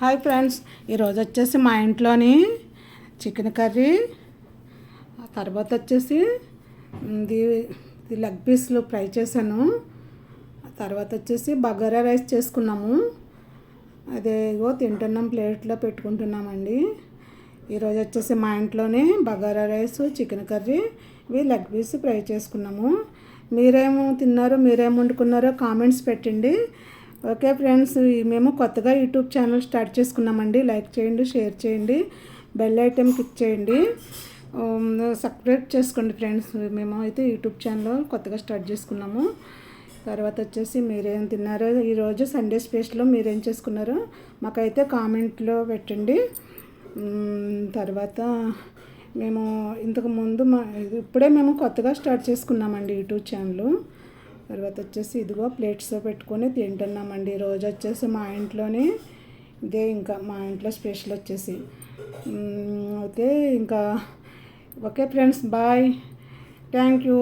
Hi friends, ఈరోజు వచ్చేసి మా ఇంట్లోని చికెన్ కర్రీ, తర్వాత వచ్చేసి ఇది లెగ్ పీస్లు ఫ్రై చేశాను. తర్వాత వచ్చేసి బగారా రైస్ చేసుకున్నాము. అదేగో తింటున్నాం, ప్లేట్లో పెట్టుకుంటున్నామండి. ఈరోజు వచ్చేసి మా ఇంట్లోనే బగారా రైస్, చికెన్ కర్రీ, ఇవి లెగ్ పీస్ ఫ్రై చేసుకున్నాము. మీరేమో తిన్నారో, మీరేం వండుకున్నారో కామెంట్స్ పెట్టండి. ఓకే ఫ్రెండ్స్, మేము కొత్తగా యూట్యూబ్ ఛానల్ స్టార్ట్ చేసుకున్నామండి. లైక్ చేయండి, షేర్ చేయండి, బెల్ ఐటెం క్లిక్ చేయండి, సబ్స్క్రైబ్ చేసుకోండి ఫ్రెండ్స్. మేము అయితే యూట్యూబ్ ఛానల్ కొత్తగా స్టార్ట్ చేసుకున్నాము. తర్వాత వచ్చేసి మీరేం తిన్నారో, ఈరోజు సండే స్పెషల్లో మీరేం చేసుకున్నారో మాకైతే కామెంట్లో పెట్టండి. తర్వాత మేము ఇంతకుముందు ఇప్పుడే మేము కొత్తగా స్టార్ట్ చేసుకున్నామండి యూట్యూబ్ ఛానల్. తర్వాత వచ్చేసి ఇదిగో ప్లేట్స్లో పెట్టుకొని తింటున్నామండి. రోజు వచ్చేసి మా ఇంట్లోనే ఇదే, ఇంకా మా ఇంట్లో స్పెషల్ వచ్చేసి అయితే ఇంకా okay friends, bye, thank you.